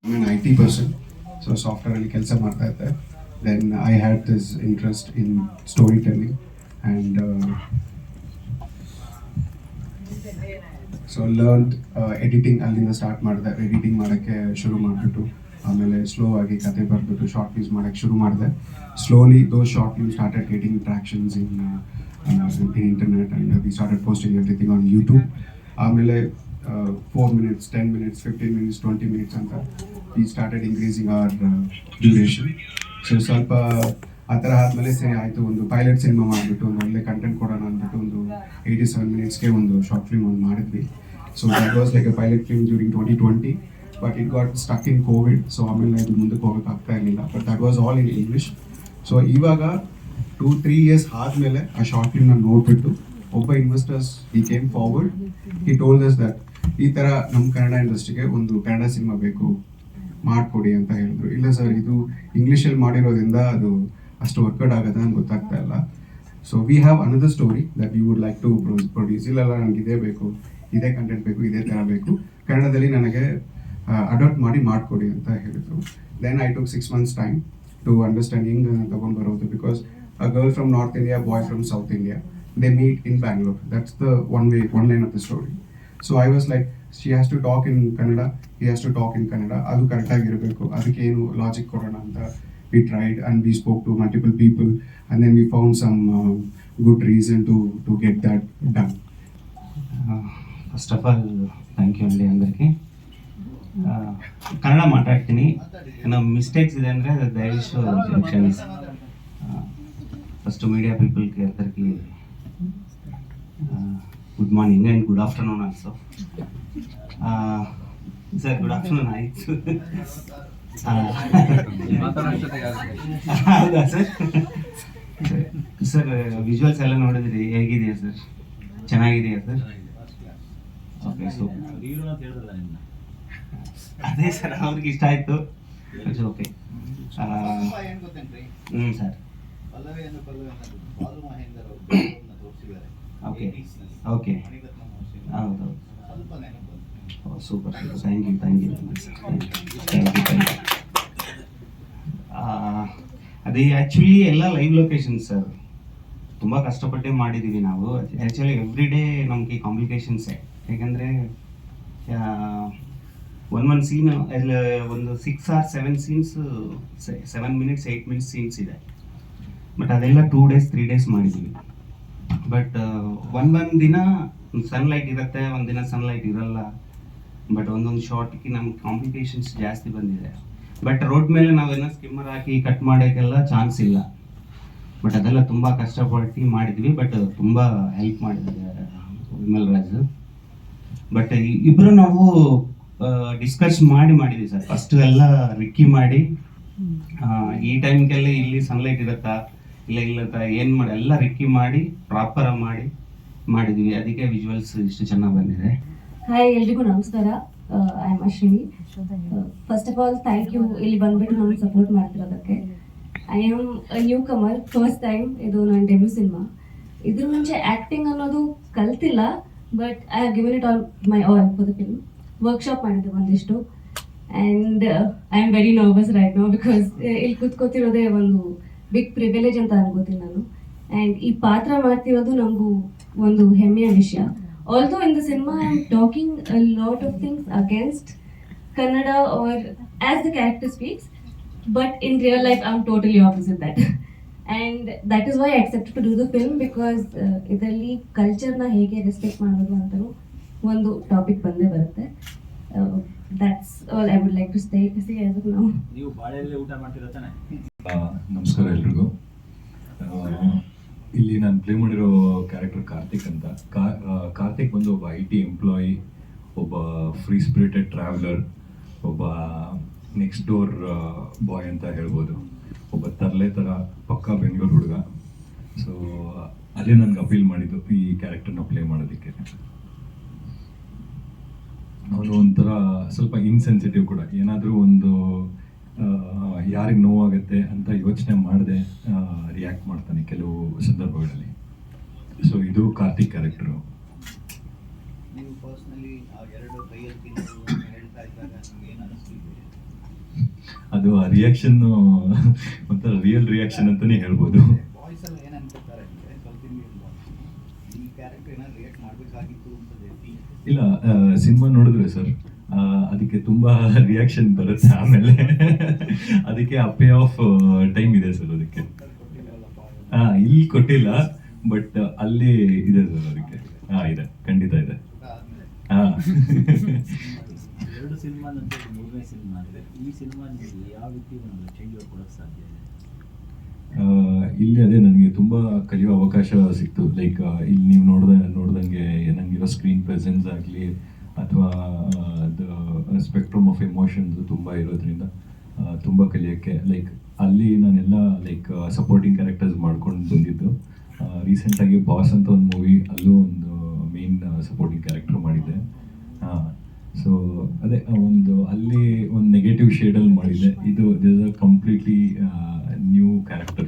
I'm an IT person, so software ಅಲ್ಲಿ ಕೆಲಸ ಮಾಡ್ತಾ ಇದ್ದೆ. Then I had this interest in storytelling and so learned editing ಅಲ್ಲಿಂದ start ಮಾಡಿದೆ. ಎಡಿಟಿಂಗ್ ಮಾಡೋಕ್ಕೆ ಶುರು ಮಾಡಿಬಿಟ್ಟು ಆಮೇಲೆ ಸ್ಲೋ ಆಗಿ ಕತೆ ಬರೆದ್ಬಿಟ್ಟು ಶಾರ್ಟ್ ಫಿಲ್ಮ್ಸ್ ಮಾಡೋಕ್ಕೆ ಶುರು ಮಾಡಿದೆ. Slowly those short film started getting tractions in internet and we started posting everything on YouTube. ಆಮೇಲೆ 4 minutes, 10 minutes, 15 minutes, 20 minutes ಅಂತ we started increasing our duration. So ಸ್ವಲ್ಪ ಆ ಥರ ಆದಮೇಲೆ ಸರಿ ಆಯಿತು, ಒಂದು ಪೈಲಟ್ ಸಿನಿಮಾ ಮಾಡಿಬಿಟ್ಟು ಒಂದು ಒಳ್ಳೆ ಕಂಟೆಂಟ್ ಕೊಡೋಣ ಅಂದ್ಬಿಟ್ಟು ಒಂದು 87 minutesಗೆ ಒಂದು ಶಾರ್ಟ್ ಫಿಲ್ಮ್ ಒಂದು ಮಾಡಿದ್ವಿ. So that was like A pilot film during 2020, but it got stuck in Covid. So ಆಮೇಲೆ ಇದು ಮುಂದಕ್ಕೆ ಹೋಗೋಕ್ಕಾಗ್ತಾ ಇರಲಿಲ್ಲ, but that was all in English. So ಇವಾಗ 2-3 years ಆದಮೇಲೆ ಆ ಶಾರ್ಟ್ ಫಿಲ್ಮ್ನ ನೋಡಿಬಿಟ್ಟು ಒಬ್ಬ ಇನ್ವೆಸ್ಟರ್ಸ್ ಈ ಕೇಮ್ ಫಾರ್ವರ್ಡ್. ಈ ಟೋಲ್ಡ್ ಅಸ್ ದಟ್ ಈ ಥರ ನಮ್ಮ ಕನ್ನಡ ಇಂಡಸ್ಟ್ರಿಗೆ ಒಂದು ಕನ್ನಡ ಸಿನಿಮಾ ಬೇಕು, ಮಾಡಿಕೊಡಿ ಅಂತ ಹೇಳಿದ್ರು. ಇಲ್ಲ ಸರ್, ಇದು ಇಂಗ್ಲೀಷಲ್ಲಿ ಮಾಡಿರೋದ್ರಿಂದ ಅದು ಅಷ್ಟು ವರ್ಕೌಟ್ ಆಗೋದು ನಂಗೆ ಗೊತ್ತಾಗ್ತಾ ಇಲ್ಲ. So we have another story that you would like to produce. ಇಲ್ಲೆಲ್ಲ ನನಗೆ ಇದೇ ಬೇಕು, ಇದೇ ಕಂಟೆಂಟ್ ಬೇಕು, ಇದೇ ಥರ ಬೇಕು, ಕನ್ನಡದಲ್ಲಿ ನನಗೆ ಅಡಾಪ್ಟ್ ಮಾಡಿ ಮಾಡಿಕೊಡಿ ಅಂತ ಹೇಳಿದರು. Then I took 6 months time to understand ಹಿಂಗೆ ತೊಗೊಂಡು ಬರೋದು. Because a girl from north India, boy from south India, they meet in Bangalore. That's the one line of the story. So I was like, she has to talk in Kannada, he has to talk in Kannada, ಅದು ಕರೆಕ್ಟಾಗಿರಬೇಕು, ಅದಕ್ಕೆ ಏನು logic ಕೊಡೋಣ ಅಂತ we tried and we spoke to multiple people and then we found some good reason to get that done. First of all thank you ಅಂడి అందరికీ. ಕನ್ನಡ ಮಾತಾಡ್ತೀನಿ, ನಮ್ಮ ಮಿಸ್ಟೇಕ್ಸ್ ಇದೆ ಅಂದರೆ ದಯವಿಟ್ಟು ಕ್ಷಮಿಸಿ. ಫಸ್ಟ್ ಮೀಡಿಯಾ ಪೀಪಲ್ಗೆ ಎಲ್ಲರಿಗೂ good morning and good afternoon also. Sir good afternoon ಆಯಿತು. ಹೌದಾ ಸರ್? ಸರ್ ವಿಜುವಲ್ಸ್ ಎಲ್ಲ ನೋಡಿದ್ರಿ, ಹೇಗಿದೆಯಾ ಸರ್? ಚೆನ್ನಾಗಿದೆಯಾ ಸರ್? ಓಕೆ, ಸೊ ಅದೇ ಸರ್, ಅವ್ರಿಗೆ ಇಷ್ಟ ಆಯಿತು. ಓಕೆ, ಸರ್ ಓಕೆ ಓಕೆ, ಹೌದು, super, thank you thank you ಅದೇ ಆ್ಯಕ್ಚುಲಿ ಎಲ್ಲ ಲೈವ್ ಲೊಕೇಶನ್ಸ್ ಸರ್, ತುಂಬ ಕಷ್ಟಪಟ್ಟೆ ಮಾಡಿದ್ದೀವಿ ನಾವು. ಆ್ಯಕ್ಚುಲಿ ಎವ್ರಿ ಡೇ ನಮಗೆ ಕಾಂಪ್ಲಿಕೇಶನ್ಸೇ. ಯಾಕೆಂದರೆ ಒಂದು ಸೀನ್ ಒಂದು 6 or 7 scenes, 7 minutes 8 minutes scenes ಇದೆ. ಬಟ್ ಅದೆಲ್ಲ 2 days 3 days ಮಾಡಿದ್ದೀವಿ. ಬಟ್ ಒಂದೊಂದು ದಿನ ಸನ್ಲೈಟ್ ಇರುತ್ತೆ, ಒಂದಿನ ಸನ್ಲೈಟ್ ಇರಲ್ಲ. ಬಟ್ ಒಂದೊಂದು ಶಾರ್ಟ್ಗೆ ನಮ್ಗೆ ಕಾಂಪ್ಲಿಕೇಶನ್ಸ್ ಜಾಸ್ತಿ ಬಂದಿದೆ. ಬಟ್ ರೋಡ್ ಮೇಲೆ ನಾವೆಲ್ಲ ಸ್ಕಿಮ್ಮರ್ ಹಾಕಿ ಕಟ್ ಮಾಡೋಕ್ಕೆಲ್ಲ ಚಾನ್ಸ್ ಇಲ್ಲ. ಬಟ್ ಅದೆಲ್ಲ ತುಂಬ ಕಷ್ಟಪಟ್ಟು ಮಾಡಿದ್ವಿ. ಬಟ್ ತುಂಬ ಹೆಲ್ಪ್ ಮಾಡಿದ್ದಾರೆ ವಿಮಲ್ ರಾಜ್. ಬಟ್ ಇಬ್ಬರು ನಾವು ಡಿಸ್ಕಸ್ ಮಾಡಿದ್ವಿ ಸರ್. ಫಸ್ಟ್ ಎಲ್ಲ ರಿಕ್ಕಿ ಮಾಡಿ, ಈ ಟೈಮ್ಗೆಲ್ಲ ಇಲ್ಲಿ ಸನ್ಲೈಟ್ ಇರುತ್ತಾ ಇಲ್ಲ ಏನು ಮಾಡಿ ಎಲ್ಲ ರಿಕ್ಕಿ ಮಾಡಿ ಪ್ರಾಪರಾಗಿ ಮಾಡಿದ್ವಿ. ಅದಕ್ಕೆ ವಿಜುವಲ್ಸ್ ಇಷ್ಟು ಚೆನ್ನಾಗಿ ಬಂದಿದೆ. ಹಾಯ್, ಎಲ್ರಿಗೂ ನಮಸ್ಕಾರ. I am Ashwini. First of all thank you ಇಲ್ಲಿ ಬಂದ್ಬಿಟ್ಟು ನಮ್ಗೆ ಸಪೋರ್ಟ್ ಮಾಡ್ತಿರೋದಕ್ಕೆ. I am newcomer, first time ಇದು ನನ್ನ ಡೆಬ್ಯೂ ಸಿನಿಮಾ. ಇದ್ರ ಮುಂಚೆ ಆ್ಯಕ್ಟಿಂಗ್ ಅನ್ನೋದು ಕಲ್ತಿಲ್ಲ, but I have given it all my all for the film. Workshop ಮಾಡಿದ್ದೆ ಒಂದಿಷ್ಟು, and I am very nervous right now, because ಇಲ್ಲಿ ಕೂತ್ಕೋತಿರೋದೇ ಒಂದು ಬಿಗ್ ಪ್ರಿವಿಲೇಜ್ ಅಂತ ಅನ್ಕೋತೀನಿ ನಾನು. ಆ್ಯಂಡ್ ಈ ಪಾತ್ರ ಮಾಡ್ತಿರೋದು ನಮಗೂ ಒಂದು ಹೆಮ್ಮೆಯ ವಿಷಯ. Also in the cinema I am talking a lot of things against Kannada are as the character speaks, but in real life I am totally opposite that. And that is why I accepted to do the film, because ಇದರಲ್ಲಿ ಕಲ್ಚರ್ನ ಹೇಗೆ respect ಮಾಡೋದು ಅಂತಲೂ ಒಂದು topic ಬಂದೇ ಬರುತ್ತೆ. That's all I would like to say as of now. ನೀವು ಬಾಳೆಯಲ್ಲಿ ಊಟ ಮಾಡ್ತಿರೋ ತಾನೆ? ನಮಸ್ಕಾರ ಎಲ್ರಿಗೂ. ಇಲ್ಲಿ ನಾನು ಪ್ಲೇ ಮಾಡಿರೋ ಕ್ಯಾರೆಕ್ಟರ್ ಕಾರ್ತಿಕ್ ಅಂತ. ಕಾರ್ತಿಕ್ ಬಂದು ಒಬ್ಬ IT ಎಂಪ್ಲಾಯಿ, ಒಬ್ಬ ಫ್ರೀ ಸ್ಪಿರಿಟೆಡ್ ಟ್ರಾವೆಲರ್, ಒಬ್ಬ ನೆಕ್ಸ್ಟ್ ಡೋರ್ ಬಾಯ್ ಅಂತ ಹೇಳ್ಬೋದು. ಒಬ್ಬ ತರಲೆ ಥರ ಪಕ್ಕಾ ಬೆಂಗಳೂರು ಹುಡುಗ. ಸೊ ಅದೇ ನನಗೆ ಅಪೀಲ್ ಮಾಡಿದ್ದು ಈ ಕ್ಯಾರೆಕ್ಟರ್ನ ಪ್ಲೇ ಮಾಡೋದಕ್ಕೆ. ಅವನು ಒಂಥರ ಸ್ವಲ್ಪ ಇನ್ಸೆನ್ಸಿಟಿವ್ ಕೂಡ. ಏನಾದರೂ ಒಂದು ಯಾರಿಗೆ ನೋವಾಗುತ್ತೆ ಅಂತ ಯೋಚನೆ ಮಾಡದೆ ರಿಯಾಕ್ಟ್ ಮಾಡ್ತಾನೆ ಕೆಲವು ಸಂದರ್ಭಗಳಲ್ಲಿ. ಸೊ ಇದು ಕಾರ್ತಿಕ್ ಕ್ಯಾರೆಕ್ಟರು. ನೀವು ಪರ್ಸ್ನಲಿ ಆ ಎರಡು ಕೈಯಲ್ಲಿ ಹೇಳ್ತಾ ಇದ್ದಾಗ ನಿಮ್ಗೆ ಏನು ಅನಿಸ್ತಿದೆ? ಅದು ಆ ರಿಯಾಕ್ಷನ್ ಒಂಥರ ರಿಯಲ್ ರಿಯಾಕ್ಷನ್ ಅಂತಾನೆ ಹೇಳ್ಬೋದು. ಬಾಯ್ಸ್ ಎಲ್ಲ ಏನ್ ಅನ್ಕೋತಾರೆ ಅಂದ್ರೆ ಸ್ವಲ್ಪ ಈ ಕ್ಯಾರೆಕ್ಟರ್ ಏನಾದ್ರು ರಿಯಾಕ್ಟ್ ಮಾಡ್ಬೇಕಾಗಿತ್ತು ಅಂತ ಇಲ್ಲ, ಸಿನಿಮಾ ನೋಡಿದ್ರೆ ಸರ್ ಅದಕ್ಕೆ ತುಂಬಾ ರಿಯಾಕ್ಷನ್ ಬರುತ್ತೆ ಆಮೇಲೆ. ಅದಕ್ಕೆ ಆ ಪೇ ಆಫ್ ಟೈಮ್ ಇದೆ ಸರ್ ಅದಕ್ಕೆ. ಇಲ್ಲಿ ಕೊಟ್ಟಿಲ್ಲ, ಬಟ್ ಅಲ್ಲಿ ಇದೆ ಸರ್ ಅದಕ್ಕೆ. ಇದೆ, ಖಂಡಿತ ಇದೆ. ಎರಡು ಸಿನಿಮಾ ನಂತರ ಮೂರನೇ ಸಿನಿಮಾ ಆಗಿದೆ. ಈ ಸಿನಿಮಾ ನಿಮಗೆ ಯಾವ ರೀತಿ ಒಂದು ಚೇಂಜ್ ಕೊಡೋಕ್ಕೆ ಸಾಧ್ಯ ಇದೆ? ಇಲ್ಲಿ ಅದೇ ನನಗೆ ತುಂಬ ಕಲಿಯೋ ಅವಕಾಶ ಸಿಕ್ತು. ಲೈಕ್ ಇಲ್ಲಿ ನೀವು ನೋಡ್ದಂಗೆ ನನಗಿರೋ ಸ್ಕ್ರೀನ್ ಪ್ರೆಸೆನ್ಸ್ ಆಗಲಿ ಅಥವಾ ಸ್ಪೆಕ್ಟ್ರಮ್ ಆಫ್ ಎಮೋಷನ್ಸ್ ತುಂಬ ಇರೋದ್ರಿಂದ ತುಂಬ ಕಲಿಯೋಕ್ಕೆ. ಲೈಕ್ ಅಲ್ಲಿ ನಾನೆಲ್ಲ ಲೈಕ್ ಸಪೋರ್ಟಿಂಗ್ ಕ್ಯಾರೆಕ್ಟರ್ಸ್ ಮಾಡ್ಕೊಂಡು ಬಂದಿದ್ದು. ರೀಸೆಂಟಾಗಿ ಬಾಸ್ ಅಂತ ಒಂದು ಮೂವಿ, ಅಲ್ಲೂ ಒಂದು ಮೇನ್ ಸಪೋರ್ಟಿಂಗ್ ಕ್ಯಾರೆಕ್ಟರ್ ಮಾಡಿದ್ದೆ. ಸೊ ಅದೇ ಒಂದು ಅಲ್ಲಿ ಒಂದು ನೆಗೆಟಿವ್ ಶೇಡಲ್ಲಿ ಮಾಡಿದ್ದೆ. ಇದು ಕಂಪ್ಲೀಟ್ಲಿ ನ್ಯೂ ಕ್ಯಾರೆಕ್ಟರ್.